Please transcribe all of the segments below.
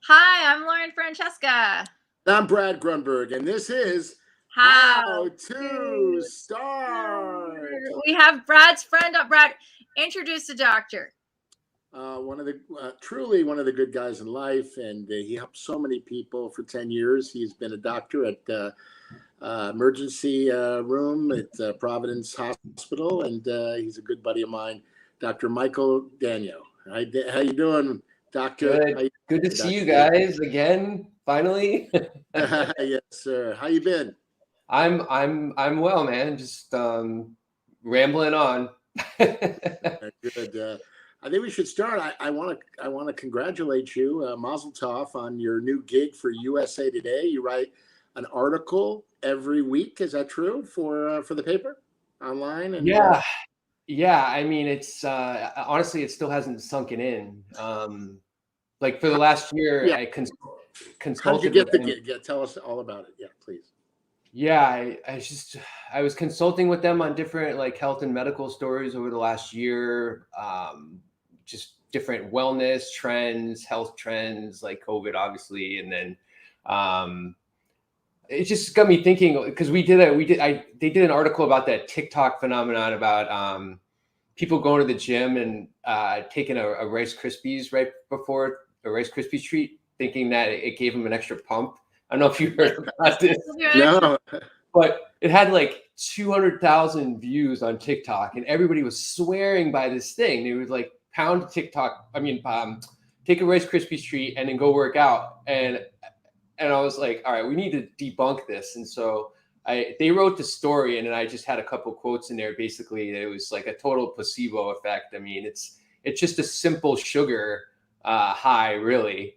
Hi, I'm Lauren Francesca. I'm Brad Grunberg, and this is How How to Start. we have Brad's friend up. Brad, introduce the doctor. One of the truly one of the good guys in life, and he helped so many people for 10 years. He's been a doctor at emergency room at Providence Hospital, and he's a good buddy of mine, Dr. Michael Daniel. How you doing, Doctor? Good to see you guys again. Finally. Yes, sir. How you been? I'm well, man. Just rambling on. Good. I think we should start. I want to congratulate you, Mazel Tov, on your new gig for USA Today. You write an article every week. Is that true for the paper online? And, yeah. I mean, it's honestly, it still hasn't sunken in. Like for the last year, I consulted. How did you get the gig? Yeah, tell us all about it. Yeah, please. Yeah, I was consulting with them on different like health and medical stories over the last year. Just different wellness trends, health trends, like COVID, obviously, and then it just got me thinking because they did an article about that TikTok phenomenon about people going to the gym and taking a Rice Krispies right before a Rice Krispies treat, thinking that it gave them an extra pump. I don't know if you heard about this. No. But it had like 200,000 views on TikTok, and everybody was swearing by this thing. It was like pound TikTok. I mean, take a Rice Krispies treat and then go work out. And I was like, all right, we need to debunk this. And so they wrote the story, and then I just had a couple quotes in there. Basically, it was like a total placebo effect. I mean, it's just a simple sugar high, really.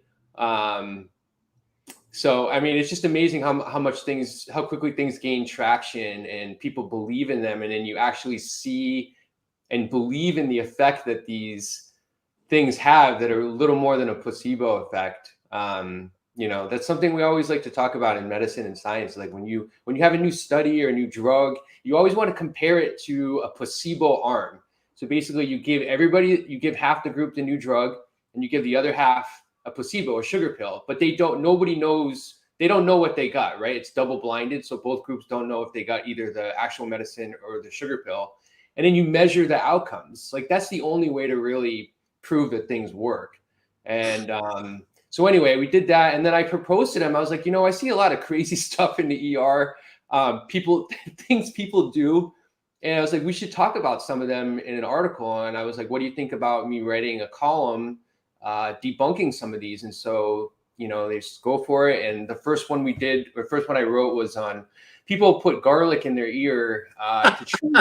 So, I mean, it's just amazing how quickly things gain traction and people believe in them. And then you actually see and believe in the effect that these things have that are a little more than a placebo effect. That's something we always like to talk about in medicine and science. Like when you have a new study or a new drug, you always want to compare it to a placebo arm. So basically you give half the group the new drug and you give the other half a placebo, a sugar pill, but they don't know what they got, right? It's double blinded. So both groups don't know if they got either the actual medicine or the sugar pill. And then you measure the outcomes. Like that's the only way to really prove that things work. And so anyway, we did that. And then I proposed to them. I was like, I see a lot of crazy stuff in the ER, things people do. And I was like, we should talk about some of them in an article. And I was like, what do you think about me writing a column debunking some of these? And so, they just go for it. And the first one I wrote was on people put garlic in their ear to treat.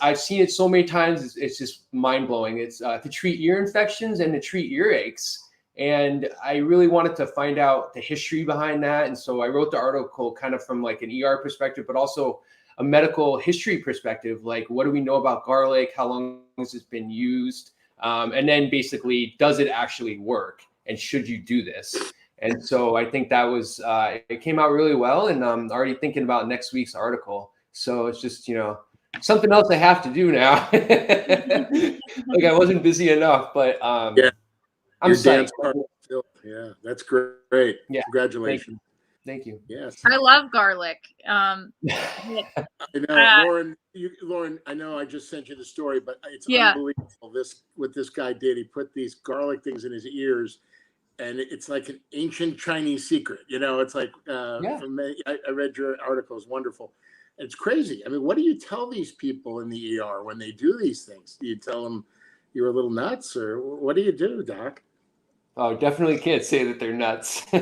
I've seen it so many times. It's just mind blowing. It's to treat ear infections and to treat earaches. And I really wanted to find out the history behind that. And so I wrote the article kind of from like an ER perspective, but also a medical history perspective. Like, what do we know about garlic? How long has it been used? And then basically, does it actually work? And should you do this? And so I think that was, it came out really well. And I'm already thinking about next week's article. So it's just, something else I have to do now. Like I wasn't busy enough, but I'm psyched. Yeah, that's great. Yeah. Congratulations. Thank you. Yes. I love garlic. I know, Lauren, I know I just sent you the story, but it's unbelievable what this guy did. He put these garlic things in his ears, and it's like an ancient Chinese secret. It's like, I read your article. It's wonderful. It's crazy. I mean, what do you tell these people in the ER when they do these things? Do you tell them you're a little nuts, or what do you do, Doc? Oh, definitely can't say that they're nuts. Do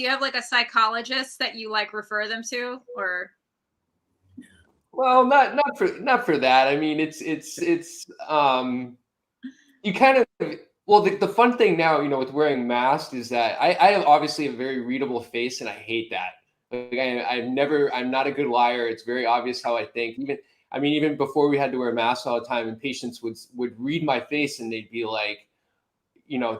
you have like a psychologist that you like refer them to, or? Well, not for that. I mean, it's you kind of, well, the fun thing now, with wearing masks is that I have obviously a very readable face, and I hate that. Like I'm not a good liar. It's very obvious how I think. Even before we had to wear masks all the time, and patients would read my face and they'd be like,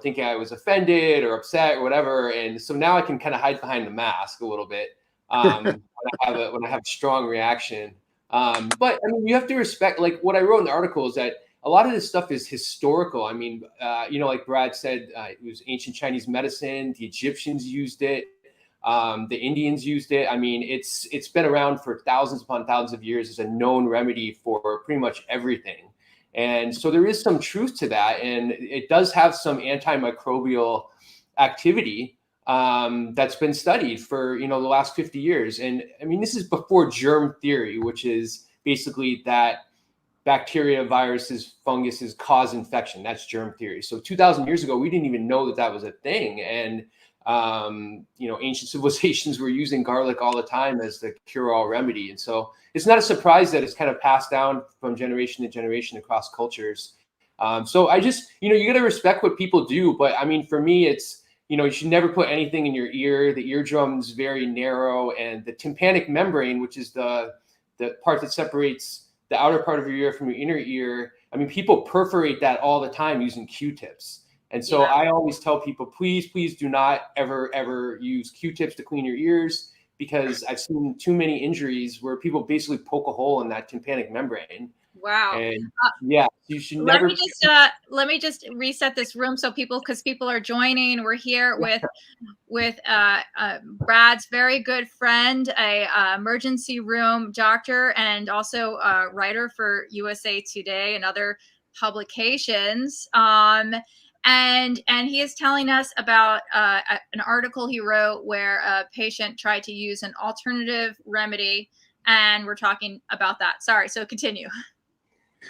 thinking I was offended or upset or whatever. And so now I can kind of hide behind the mask a little bit when I have a strong reaction. But I mean, you have to respect, like what I wrote in the article is that a lot of this stuff is historical. I mean, like Brad said, it was ancient Chinese medicine. The Egyptians used it. The Indians used it. I mean, it's been around for thousands upon thousands of years as a known remedy for pretty much everything. And so there is some truth to that. And it does have some antimicrobial activity that's been studied for, the last 50 years. And I mean, this is before germ theory, which is basically that bacteria, viruses, funguses cause infection. That's germ theory. So 2000 years ago, we didn't even know that was a thing. And, ancient civilizations were using garlic all the time as the cure-all remedy. And so it's not a surprise that it's kind of passed down from generation to generation across cultures. So I just, you got to respect what people do. But I mean, for me, it's, you should never put anything in your ear. The eardrum's very narrow, and the tympanic membrane, which is the part that separates the outer part of your ear from your inner ear. I mean, people perforate that all the time using Q-tips. And so I always tell people, please do not ever use Q-tips to clean your ears, because I've seen too many injuries where people basically poke a hole in that tympanic membrane. Wow. And you should never. Let me just reset this room because people are joining. We're here with Brad's very good friend, a emergency room doctor, and also a writer for USA Today and other publications. And he is telling us about an article he wrote where a patient tried to use an alternative remedy, and we're talking about that. Sorry, so continue.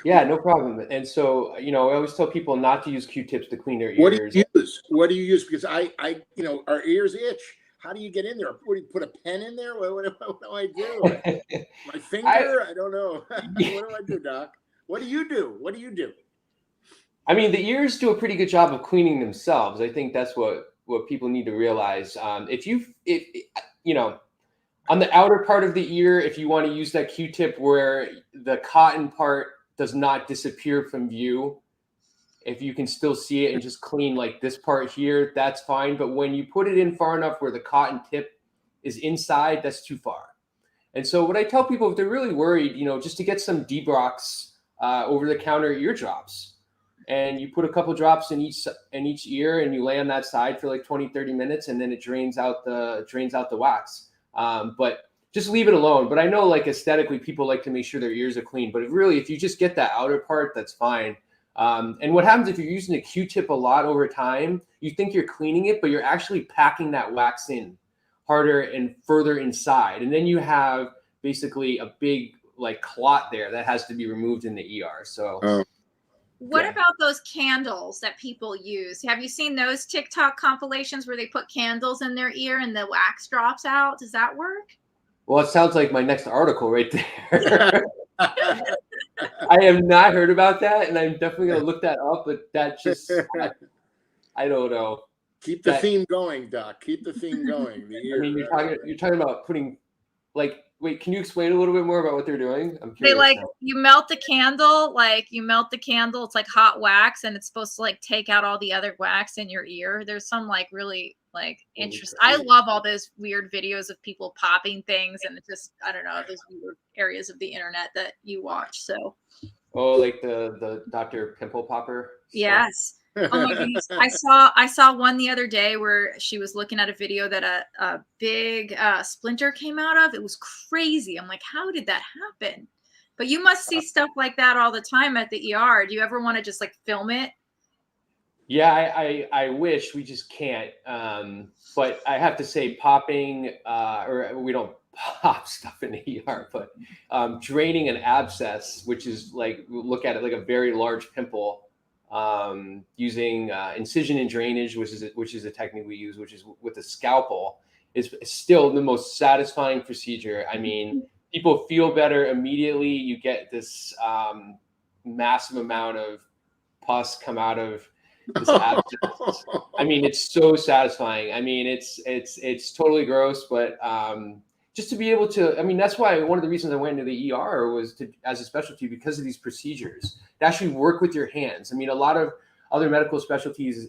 Yeah, no problem. And so, I always tell people not to use Q-tips to clean their ears. What do you use? Because our ears itch. How do you get in there? What do you put a pen in there? What do I do? My finger? I don't know. What do I do, Doc? What do you do? I mean, the ears do a pretty good job of cleaning themselves. I think that's what people need to realize. On the outer part of the ear, if you want to use that Q-tip where the cotton part does not disappear from view, if you can still see it and just clean like this part here, that's fine. But when you put it in far enough where the cotton tip is inside, that's too far. And so what I tell people, if they're really worried, just to get some Debrox over-the-counter ear drops. And you put a couple drops in each ear, and you lay on that side for like 20-30 minutes, and then it drains out the wax. But just leave it alone. But I know, like, aesthetically, people like to make sure their ears are clean. But if you just get that outer part, that's fine. And what happens if you're using a Q-tip a lot over time, you think you're cleaning it, but you're actually packing that wax in harder and further inside. And then you have basically a big like clot there that has to be removed in the ER. So what about those candles that people use? Have you seen those TikTok compilations where they put candles in their ear and the wax drops out? Does that work? Well, it sounds like my next article right there. I have not heard about that, and I'm definitely going to look that up, but that just, I don't know. Keep the theme going, Doc. Keep the theme going. I mean, you're talking about putting, like, wait, can you explain a little bit more about what they're doing? I'm curious. You melt the candle, it's like hot wax, and it's supposed to like take out all the other wax in your ear. There's some like really like interesting. I love all those weird videos of people popping things, and it's just, I don't know, those weird areas of the internet that you watch. So like the Dr. Pimple Popper stuff? Yes. Oh my goodness. I saw one the other day where she was looking at a video that a big splinter came out of. It was crazy. I'm like, how did that happen? But you must see stuff like that all the time at the ER. Do you ever want to just like film it? Yeah, I wish. We just can't. But I have to say, popping, or we don't pop stuff in the ER, but draining an abscess, which is like, look at it like a very large pimple, using incision and drainage, which is a technique we use, which is with a scalpel, is still the most satisfying procedure. I mean, people feel better immediately. You get this massive amount of pus come out of this abscess. I mean, it's so satisfying. I mean, it's totally gross, but just to be able to, I mean, that's why one of the reasons I went into the ER was as a specialty, because of these procedures to actually work with your hands. I mean, a lot of other medical specialties,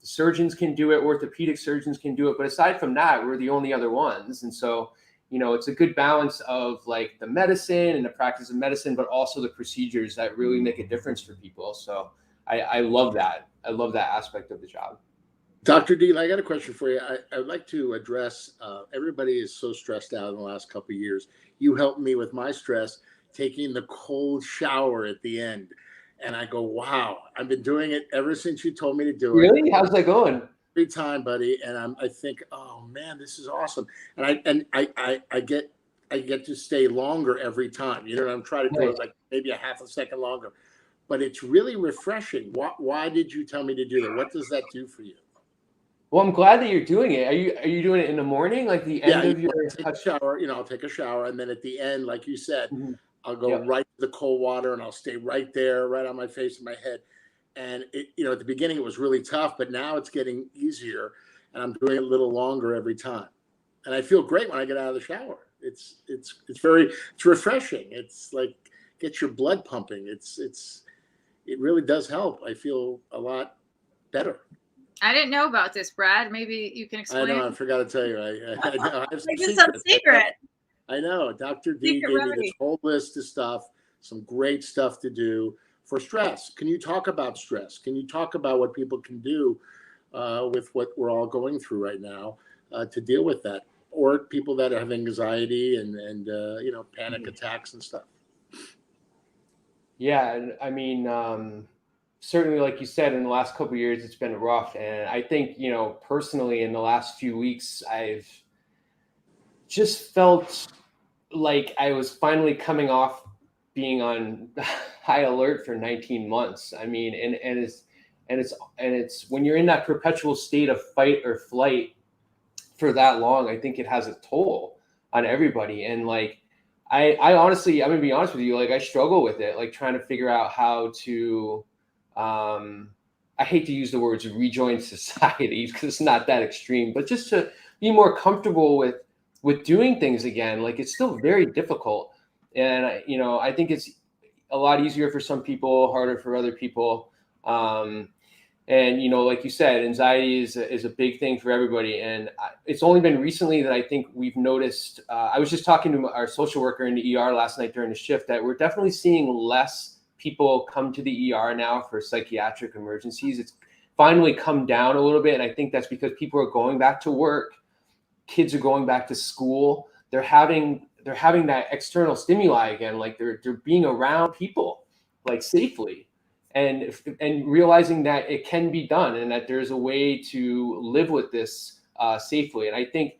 surgeons can do it, orthopedic surgeons can do it, but aside from that, we're the only other ones. And so, it's a good balance of like the medicine and the practice of medicine, but also the procedures that really make a difference for people. So I love that. I love that aspect of the job. Dr. Deal, I got a question for you. I'd like to address, everybody is so stressed out in the last couple of years. You helped me with my stress, taking the cold shower at the end. And I go, wow, I've been doing it ever since you told me to do it. Really? How's that going? Every time, buddy. And I think, oh man, this is awesome. And I get to stay longer every time. You know what I'm trying to do? It like maybe a half a second longer. But it's really refreshing. Why did you tell me to do that? What does that do for you? Well, I'm glad that you're doing it. Are you doing it in the morning, like the end of your shower? I'll take a shower, and then at the end, like you said, I'll go right to the cold water, and I'll stay right there, right on my face and my head. And at the beginning it was really tough, but now it's getting easier, and I'm doing it a little longer every time, and I feel great when I get out of the shower. It's refreshing. It's like gets your blood pumping. It really does help. I feel a lot better. I didn't know about this, Brad. Maybe you can explain. I know. I forgot to tell you. I know. I have some secret. I know. Dr. D gave me this whole list of stuff, some great stuff to do for stress. Can you talk about stress? Can you talk about what people can do with what we're all going through right now to deal with that? Or people that have anxiety and panic attacks and stuff. Yeah. I mean, certainly, like you said, in the last couple of years, it's been rough. And I think, personally, in the last few weeks, I've just felt like I was finally coming off being on high alert for 19 months. I mean, and it's when you're in that perpetual state of fight or flight for that long, I think it has a toll on everybody. And like, I honestly, I'm gonna be honest with you, like I struggle with it, like trying to figure out how to, I hate to use the words rejoin society because it's not that extreme, but just to be more comfortable with doing things again. Like it's still very difficult. And, I think it's a lot easier for some people, harder for other people. And, like you said, anxiety is a big thing for everybody. And it's only been recently that I think we've noticed, I was just talking to our social worker in the ER last night during the shift, that we're definitely seeing less people come to the ER now for psychiatric emergencies. It's finally come down a little bit. And I think that's because people are going back to work. Kids are going back to school. They're having that external stimuli again. Like they're being around people like safely and realizing that it can be done and that there's a way to live with this safely. And I think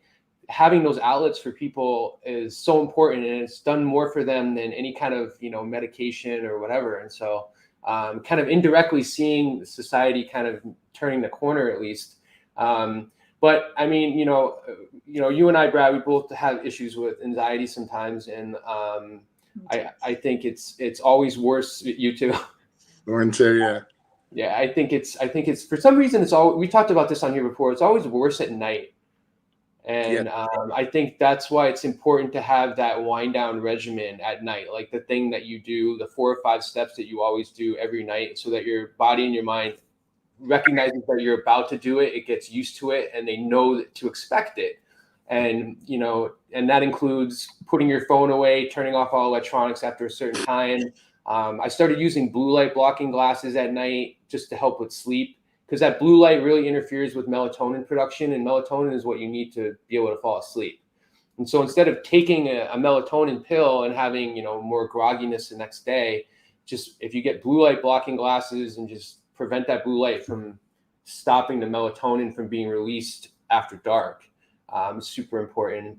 having those outlets for people is so important, and it's done more for them than any kind of, medication or whatever. And so kind of indirectly seeing society kind of turning the corner at least. But I mean, you and I, Brad, we both have issues with anxiety sometimes. And I think it's always worse. You too. Lauren too, yeah. Yeah, I think it's for some reason we talked about this on here before. It's always worse at night. And I think that's why it's important to have that wind down regimen at night, like the thing that you do, the 4 or 5 steps that you always do every night, so that your body and your mind recognizes that you're about to do it, it gets used to it, and they know to expect it. And, and that includes putting your phone away, turning off all electronics after a certain time. I started using blue light blocking glasses at night just to help with sleep, because that blue light really interferes with melatonin production, and melatonin is what you need to be able to fall asleep. And so instead of taking a melatonin pill and having, more grogginess the next day, just if you get blue light blocking glasses and just prevent that blue light from stopping the melatonin from being released after dark, super important.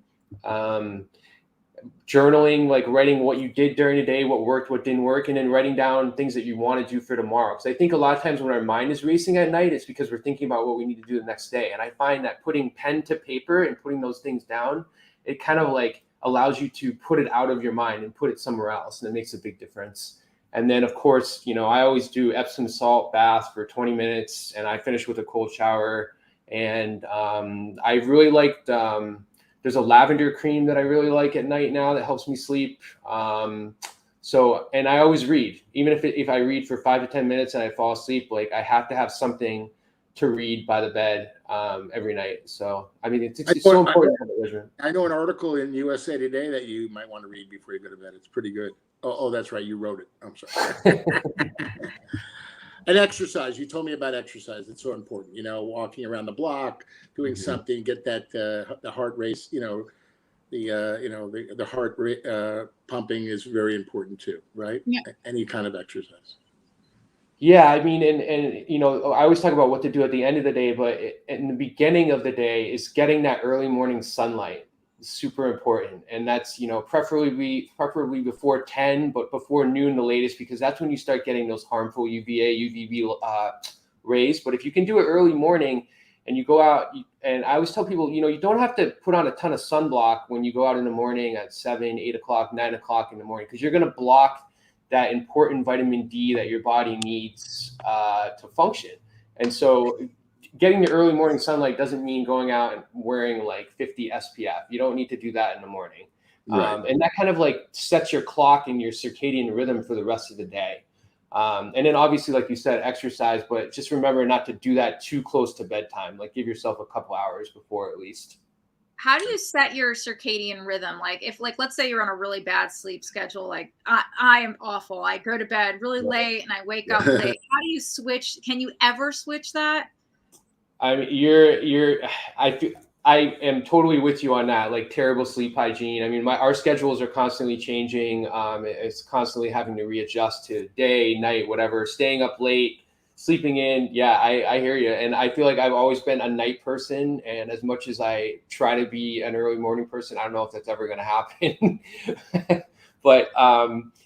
Journaling, like writing what you did during the day, what worked, what didn't work, and then writing down things that you want to do for tomorrow. Because I think a lot of times when our mind is racing at night, it's because we're thinking about what we need to do the next day. And I find that putting pen to paper and putting those things down, it kind of like allows you to put it out of your mind and put it somewhere else. And it makes a big difference. And then, of course, I always do Epsom salt bath for 20 minutes, and I finish with a cold shower. And I really liked, there's a lavender cream that I really like at night now that helps me sleep. And I always read, even if I read for 5 to 10 minutes and I fall asleep, like I have to have something to read by the bed every night. So, I mean, it's so important to have a regimen. I know an article in USA Today that you might want to read before you go to bed. It's pretty good. Oh, that's right. You wrote it. I'm sorry. And exercise. You told me about exercise. It's so important. You know, walking around the block, doing something, get that the heart race. You know, the heart rate pumping is very important too, right? Yeah. Any kind of exercise. Yeah, I mean, and you know, I always talk about what to do at the end of the day, but in the beginning of the day is getting that early morning sunlight. Super important, and that's, you know, preferably before 10, but before noon the latest, because that's when you start getting those harmful UVA, UVB rays. But if you can do it early morning, and you go out, and I always tell people, you know, you don't have to put on a ton of sunblock when you go out in the morning at 7, 8 o'clock, 9 o'clock in the morning, because you're going to block that important vitamin D that your body needs to function. And so getting the early morning sunlight doesn't mean going out and wearing like 50 SPF. You don't need to do that in the morning. Right. And that kind of like sets your clock and your circadian rhythm for the rest of the day. And then obviously, like you said, exercise, but just remember not to do that too close to bedtime. Like give yourself a couple hours before at least. How do you set your circadian rhythm? Like if, like, let's say you're on a really bad sleep schedule, like I am awful. I go to bed really late and I wake up late. How do you switch? Can you ever switch that? I mean, I am totally with you on that. Like terrible sleep hygiene. I mean, our schedules are constantly changing. It's constantly having to readjust to day, night, whatever, staying up late, sleeping in. Yeah, I hear you. And I feel like I've always been a night person. And as much as I try to be an early morning person, I don't know if that's ever going to happen. But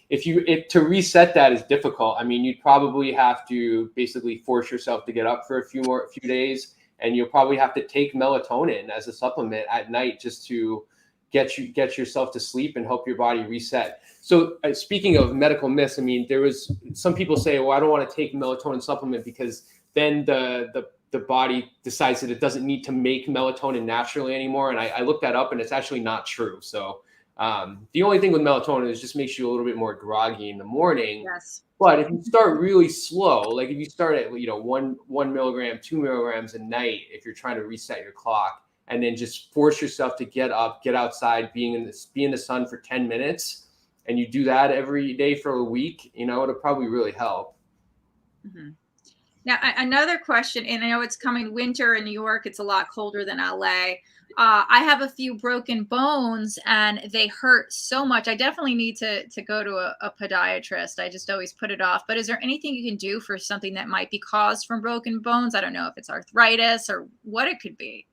if to reset that is difficult. I mean, you'd probably have to basically force yourself to get up for a few days, and you'll probably have to take melatonin as a supplement at night just to get yourself to sleep and help your body reset. So speaking of medical myths, I mean, there was some people say, well, I don't want to take melatonin supplement because then the body decides that it doesn't need to make melatonin naturally anymore. And I looked that up, and it's actually not true. So the only thing with melatonin is just makes you a little bit more groggy in the morning. Yes. But if you start really slow, like if you start at 1 milligram, 2 milligrams a night, if you're trying to reset your clock, and then just force yourself to get up, get outside, be in the sun for 10 minutes, and you do that every day for a week, it'll probably really help. Mm-hmm. Now, another question, and I know it's coming winter in New York. It's a lot colder than LA. I have a few broken bones and they hurt so much. I definitely need to go to a podiatrist. I just always put it off. But is there anything you can do for something that might be caused from broken bones? I don't know if it's arthritis or what it could be.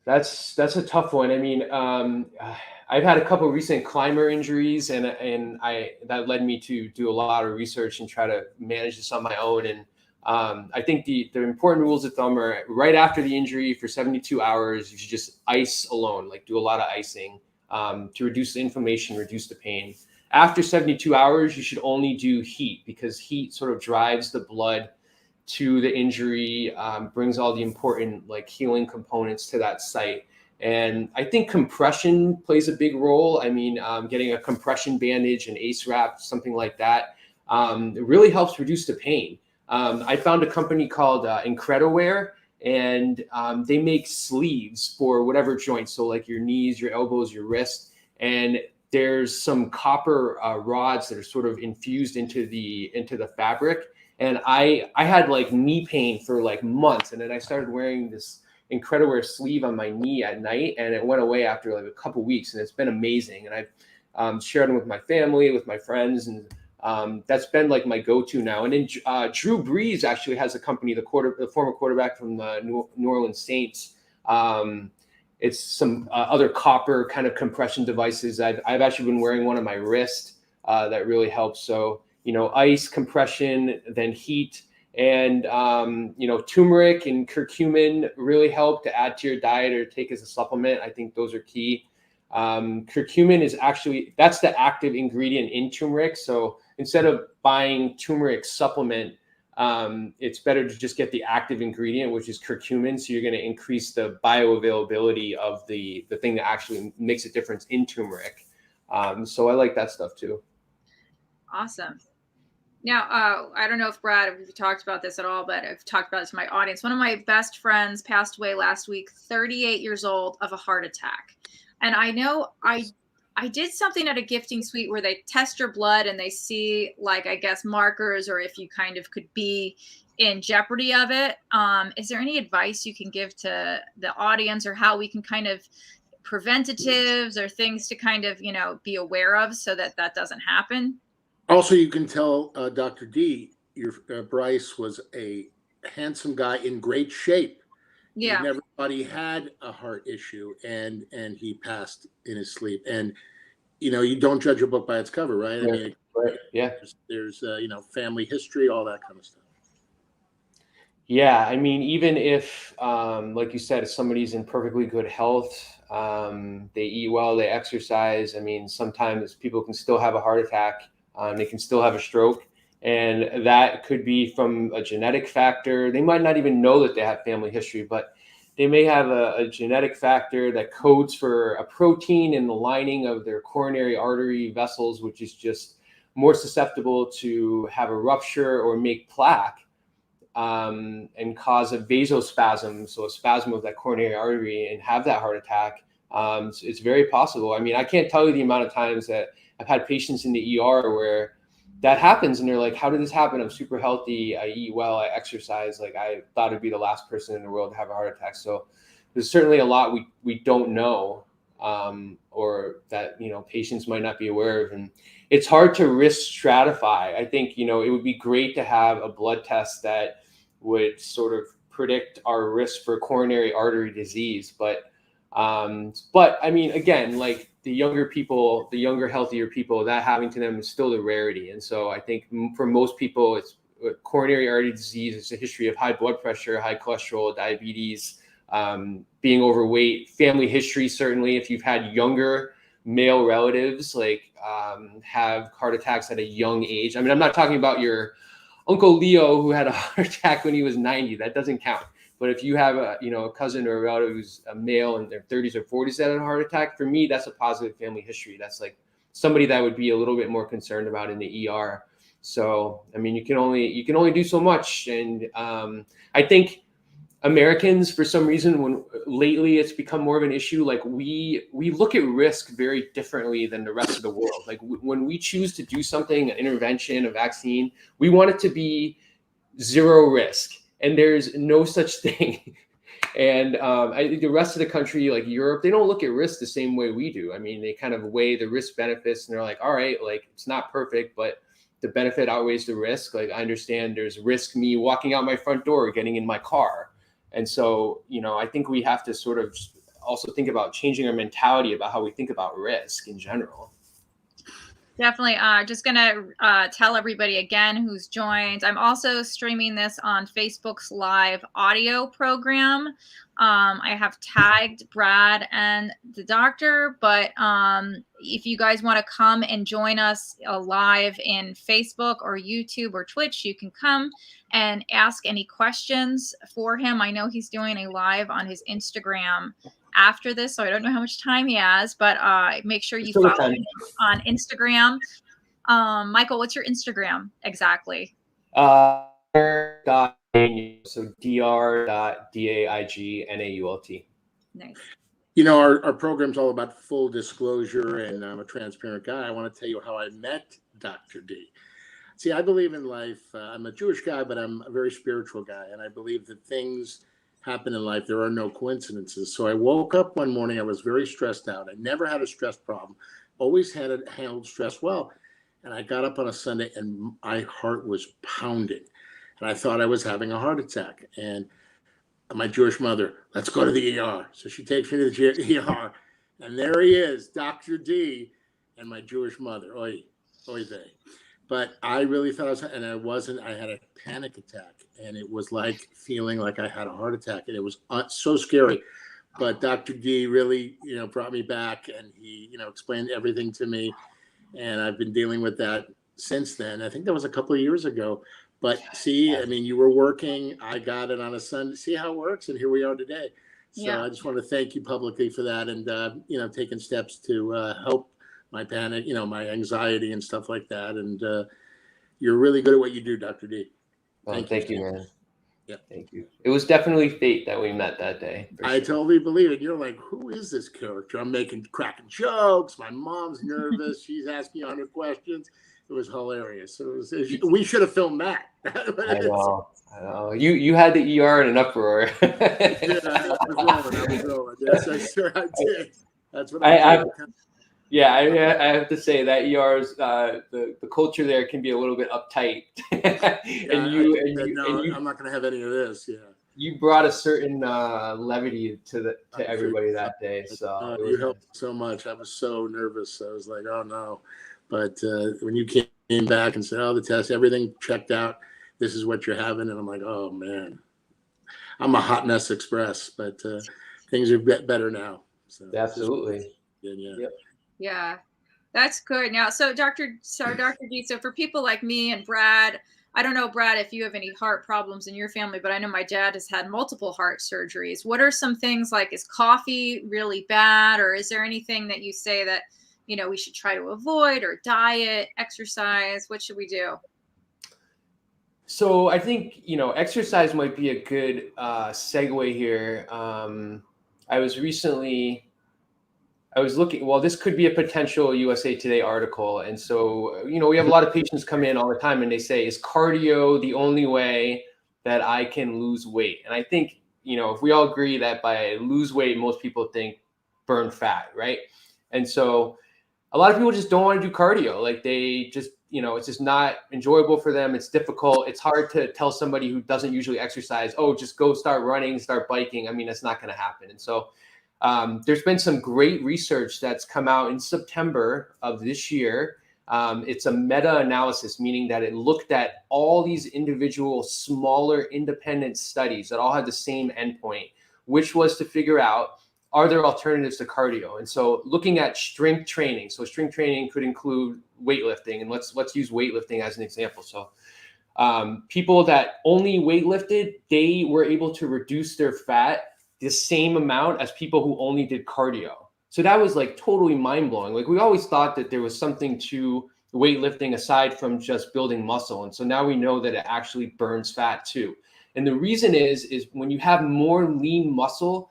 That's a tough one. I mean, I've had a couple of recent climber injuries, and that led me to do a lot of research and try to manage this on my own. And I think the important rules of thumb are right after the injury for 72 hours, you should just ice alone, like do a lot of icing to reduce the inflammation, reduce the pain. After 72 hours, you should only do heat, because heat sort of drives the blood to the injury, brings all the important like healing components to that site. And I think compression plays a big role. I mean, getting a compression bandage, an ACE wrap, something like that, it really helps reduce the pain. I found a company called Incrediwear, and they make sleeves for whatever joint. So like your knees, your elbows, your wrist, and there's some copper rods that are sort of infused into the fabric. And I had like knee pain for like months, and then I started wearing this Incrediwear sleeve on my knee at night, and it went away after like a couple weeks, and it's been amazing. And I've shared them with my family, with my friends, and that's been like my go-to now. And then Drew Brees actually has a company, the former quarterback from the New Orleans Saints. It's some other copper kind of compression devices. I've actually been wearing one on my wrist that really helps. So, ice, compression, then heat, and, turmeric and curcumin really help to add to your diet or take as a supplement. I think those are key. Curcumin is that's the active ingredient in turmeric. So instead of buying turmeric supplement, it's better to just get the active ingredient, which is curcumin. So you're going to increase the bioavailability of the thing that actually makes a difference in turmeric. So I like that stuff too. Awesome. Now, I don't know if Brad, if you talked about this at all, but I've talked about it to my audience. One of my best friends passed away last week, 38 years old, of a heart attack. And I know I did something at a gifting suite where they test your blood and they see, like, I guess, markers, or if you kind of could be in jeopardy of it. Is there any advice you can give to the audience, or how we can kind of preventatives or things to kind of, be aware of so that that doesn't happen? Also, you can tell Dr. D, your Bryce was a handsome guy in great shape. Yeah. You never thought he had a heart issue, and he passed in his sleep. And you don't judge a book by its cover, right? I mean, right. Yeah. There's family history, all that kind of stuff. Yeah, I mean, even if, like you said, if somebody's in perfectly good health, they eat well, they exercise. I mean, sometimes people can still have a heart attack. They can still have a stroke, and that could be from a genetic factor. They might not even know that they have family history, but they may have a genetic factor that codes for a protein in the lining of their coronary artery vessels, which is just more susceptible to have a rupture or make plaque, and cause a vasospasm, so a spasm of that coronary artery, and have that heart attack. It's very possible. I mean, I can't tell you the amount of times that I've had patients in the ER where that happens, and they're like, how did this happen? I'm super healthy. I eat well. I exercise. Like, I thought I'd be the last person in the world to have a heart attack. So there's certainly a lot we don't know, or that, patients might not be aware of. And it's hard to risk stratify. I think, it would be great to have a blood test that would sort of predict our risk for coronary artery disease. But I mean, again, like, the younger people, the younger, healthier people, that having to them is still the rarity. And so I think for most people, it's coronary artery disease. It's a history of high blood pressure, high cholesterol, diabetes, being overweight, family history. Certainly, if you've had younger male relatives, like, have heart attacks at a young age. I mean, I'm not talking about your Uncle Leo who had a heart attack when he was 90. That doesn't count. But if you have a cousin or a relative who's a male in their 30s or 40s that had a heart attack, for me, that's a positive family history. That's like somebody that I would be a little bit more concerned about in the ER. So, I mean, you can only do so much. And I think Americans, for some reason, when lately it's become more of an issue, like, we look at risk very differently than the rest of the world. Like, when we choose to do something, an intervention, a vaccine, we want it to be zero risk. And there's no such thing. And the rest of the country, like Europe, they don't look at risk the same way we do. I mean, they kind of weigh the risk benefits, and they're like, all right, like, it's not perfect, but the benefit outweighs the risk. Like, I understand there's risk me walking out my front door, getting in my car. And so, I think we have to sort of also think about changing our mentality about how we think about risk in general. Definitely. Just going to tell everybody again who's joined. I'm also streaming this on Facebook's live audio program. I have tagged Brad and the doctor, but if you guys want to come and join us live in Facebook or YouTube or Twitch, you can come and ask any questions for him. I know he's doing a live on his Instagram after this, so I don't know how much time he has, but make sure you follow him on Instagram. Michael, what's your Instagram exactly? So dr.daignault. Nice. Our program's all about full disclosure, and I'm a transparent guy. I want to tell you how I met Dr. D. See, I believe in life. I'm a Jewish guy, but I'm a very spiritual guy, and I believe that things happen in life. There are no coincidences. So I woke up one morning. I was very stressed out. I never had a stress problem. Always handled stress well. And I got up on a Sunday, and my heart was pounding, and I thought I was having a heart attack. And my Jewish mother, let's go to the ER. So she takes me to the ER, and there he is, Dr. D, and my Jewish mother. Oy vey. But I really thought I wasn't. I had a panic attack, and it was like feeling like I had a heart attack, and it was so scary. But Dr. D really, brought me back, and he, explained everything to me, and I've been dealing with that since then. I think that was a couple of years ago. But see, I mean, you were working. I got it on a Sunday. See how it works, and here we are today. So yeah. I just want to thank you publicly for that, and taking steps to help my panic, my anxiety and stuff like that. And You're really good at what you do, Dr. D. Thank you, man. Yeah. Thank you. It was definitely fate that we met that day. I totally believe it. You're like, who is this character? I'm cracking jokes. My mom's nervous. She's asking 100 questions. It was hilarious. We should have filmed that. I know. You had the ER in an uproar. Yeah, I was rolling. Yes, I did. That's what I did. Yeah, I have to say that ER's the culture there can be a little bit uptight. I'm not going to have any of this. Yeah, you brought a certain levity to everybody that day. So you helped so much. I was so nervous. I was like, oh no. But when you came back and said, oh, the test, everything checked out. This is what you're having, and I'm like, oh man, I'm a hot mess express. But things are better now. So absolutely. Yeah. Yep. Yeah, that's good. Now, so Dr. D, so for people like me and Brad, I don't know, Brad, if you have any heart problems in your family, but I know my dad has had multiple heart surgeries. What are some things like, is coffee really bad, or is there anything that you say that, we should try to avoid, or diet, exercise? What should we do? So I think, exercise might be a good segue here. I was looking, well, this could be a potential USA Today article. And so, we have a lot of patients come in all the time and they say, is cardio the only way that I can lose weight? And I think, if we all agree that by lose weight, most people think burn fat, right? And so a lot of people just don't want to do cardio. Like they just, it's just not enjoyable for them. It's difficult. It's hard to tell somebody who doesn't usually exercise, oh, just go start running, start biking. I mean, that's not going to happen. And so there's been some great research that's come out in September of this year. It's a meta-analysis, meaning that it looked at all these individual smaller independent studies that all had the same endpoint, which was to figure out, are there alternatives to cardio? And so looking at strength training. So strength training could include weightlifting, and let's use weightlifting as an example. So people that only weightlifted, they were able to reduce their fat the same amount as people who only did cardio. So that was like totally mind blowing. Like we always thought that there was something to weightlifting aside from just building muscle. And so now we know that it actually burns fat too. And the reason is when you have more lean muscle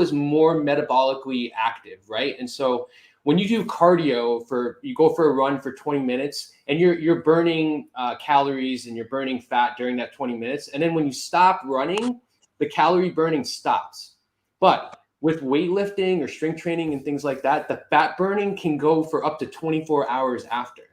is more metabolically active, right? And so when you do cardio you go for a run for 20 minutes and you're burning calories and you're burning fat during that 20 minutes. And then when you stop running, the calorie burning stops. But with weightlifting or strength training and things like that, the fat burning can go for up to 24 hours after.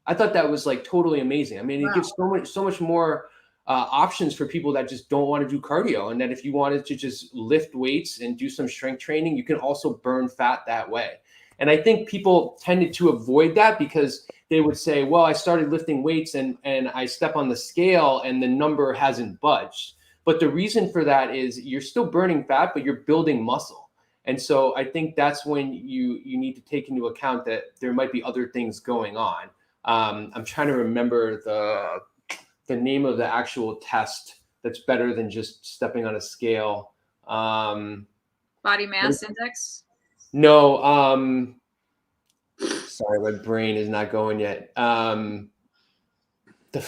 I thought that was like totally amazing. I mean, It gives so much more options for people that just don't want to do cardio. And that if you wanted to just lift weights and do some strength training, you can also burn fat that way. And I think people tended to avoid that because they would say, well, I started lifting weights and I step on the scale and the number hasn't budged. But the reason for that is you're still burning fat, but you're building muscle. And so I think that's when you need to take into account that there might be other things going on. I'm trying to remember the name of the actual test that's better than just stepping on a scale. Body mass index? No. Sorry, my brain is not going yet.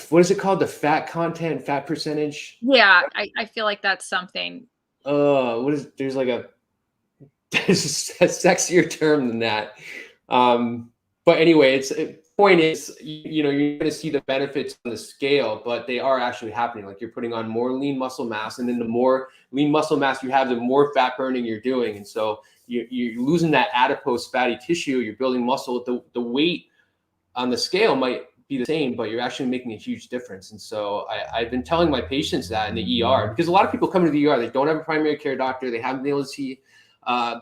What is it called? The fat content, fat percentage? Yeah, I feel like that's something. There's a sexier term than that. But anyway, point is, you're going to see the benefits on the scale, but they are actually happening. Like you're putting on more lean muscle mass, and then the more lean muscle mass you have, the more fat burning you're doing. And so you're losing that adipose fatty tissue, you're building muscle. The weight on the scale might be the same, but you're actually making a huge difference. And so I've been telling my patients that in the ER, because a lot of people come to the ER, they don't have a primary care doctor, they haven't been able to see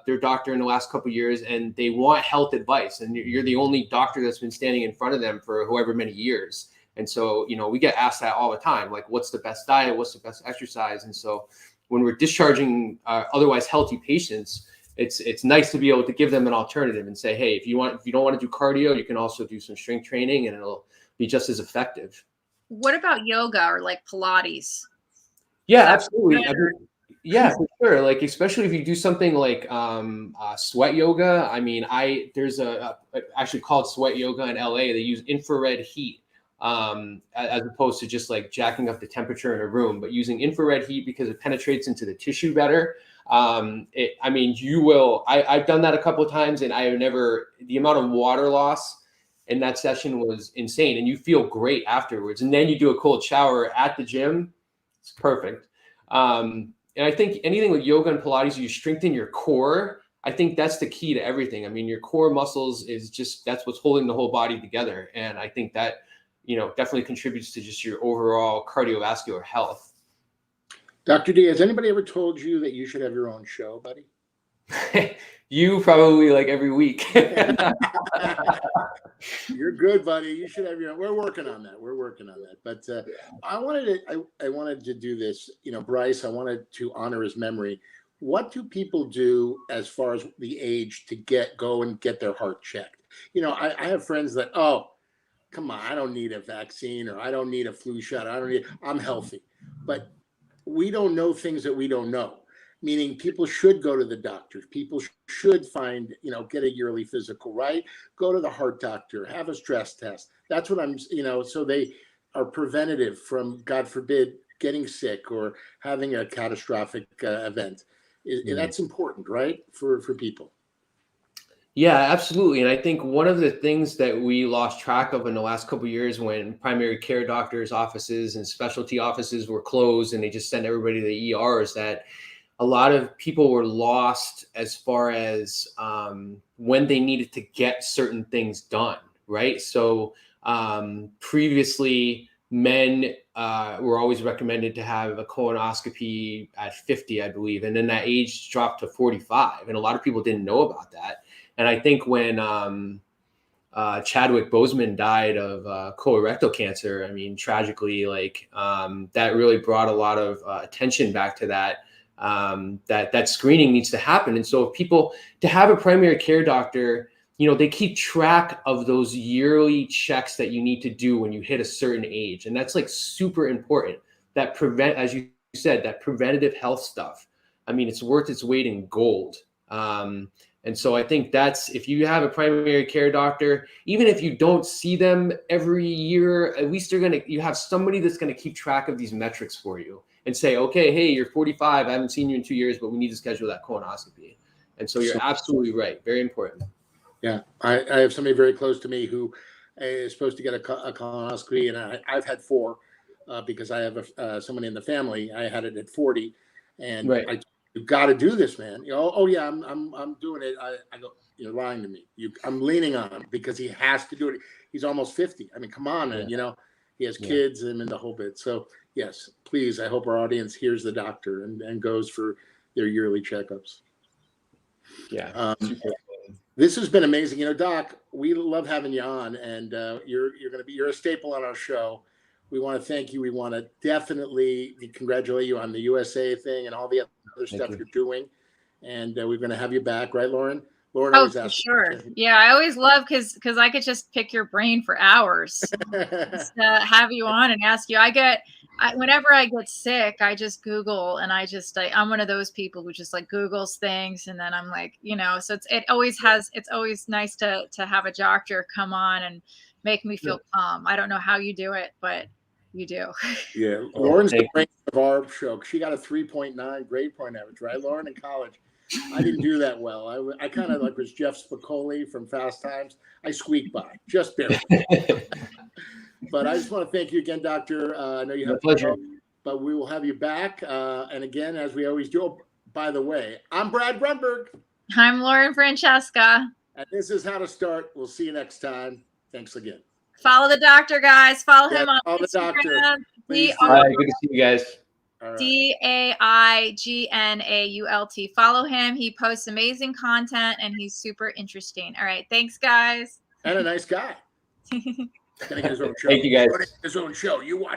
their doctor in the last couple of years, and they want health advice. And you're the only doctor that's been standing in front of them for however many years. And so, we get asked that all the time, like, what's the best diet? What's the best exercise? And so when we're discharging otherwise healthy patients, it's nice to be able to give them an alternative and say, hey, if you don't want to do cardio, you can also do some strength training and it'll be just as effective. What about yoga or like Pilates? Yeah, absolutely. Yeah, for sure. Like, especially if you do something like sweat yoga. I mean, there's actually called sweat yoga in LA. They use infrared heat as opposed to just like jacking up the temperature in a room, but using infrared heat because it penetrates into the tissue better. I've done that a couple of times, and the amount of water loss in that session was insane, and you feel great afterwards. And then you do a cold shower at the gym. It's perfect. And I think anything with yoga and Pilates, you strengthen your core. I think that's the key to everything. I mean, your core muscles that's what's holding the whole body together. And I think that, definitely contributes to just your overall cardiovascular health. Dr. D, has anybody ever told you that you should have your own show, buddy? You probably like every week. You're good, buddy. You should have your own. We're working on that. But I wanted to do this, Bryce, I wanted to honor his memory. What do people do as far as the age to go and get their heart checked? I have friends that, oh, come on, I don't need a vaccine, or I don't need a flu shot. I'm healthy. But we don't know things that we don't know, meaning people should go to the doctors. People should find, get a yearly physical, right? Go to the heart doctor, have a stress test. That's what so they are preventative from, God forbid, getting sick or having a catastrophic event. That's important, right? For people. Yeah, absolutely. And I think one of the things that we lost track of in the last couple of years, when primary care doctors' offices and specialty offices were closed and they just sent everybody to the ER, is that a lot of people were lost as far as when they needed to get certain things done, right? So previously, men were always recommended to have a colonoscopy at 50, I believe. And then that age dropped to 45. And a lot of people didn't know about that. And I think when Chadwick Boseman died of colorectal cancer, I mean, tragically, that really brought a lot of attention back to that. That screening needs to happen. And so to have a primary care doctor, they keep track of those yearly checks that you need to do when you hit a certain age. And that's super important. As you said, that preventative health stuff. I mean, it's worth its weight in gold. And so I think if you have a primary care doctor, even if you don't see them every year, at least you have somebody that's going to keep track of these metrics for you and say, okay, hey, you're 45. I haven't seen you in 2 years, but we need to schedule that colonoscopy. And so you're absolutely right. Very important. Yeah. I have somebody very close to me who is supposed to get a colonoscopy, and I've had 4 because I have somebody in the family. I had it at 40, and right. You've got to do this, man. Oh yeah, I'm doing it. I go, you're lying to me. I'm leaning on him because he has to do it. He's almost 50. I mean, come on, man. He has kids and the whole bit. So yes, please. I hope our audience hears the doctor and goes for their yearly checkups. Yeah. This has been amazing. Doc, we love having you on, and you're a staple on our show. We want to thank you. We want to definitely congratulate you on the USA thing and all the other stuff you're doing. And we're going to have you back, right, Lauren? Lauren always asks. Sure. Yeah, I always love because I could just pick your brain for hours. Just have you on and ask you. Whenever I get sick, I just Google, and I'm one of those people who just Googles things, and then I'm so it's always nice to have a doctor come on and make me feel calm. I don't know how you do it, but you do. Yeah, Lauren's the brain of our show. She got a 3.9 grade point average, right, Lauren, in college? I didn't do that well. I kind of was Jeff Spicoli from Fast Times. I squeaked by, just barely. But I just want to thank you again, Doctor. I know you have to go, but we will have you back. And again, as we always do, by the way, I'm Brad Brunberg. I'm Lauren Francesca. And this is How to Start. We'll see you next time. Thanks again. Follow the doctor, guys. Follow him on follow Instagram. The doctor. All right, good to see you guys. Right. DAIGNAULT. Follow him. He posts amazing content, and he's super interesting. All right, thanks, guys. And a nice guy. Gonna get his own show. Thank you, guys. His own show. You watch.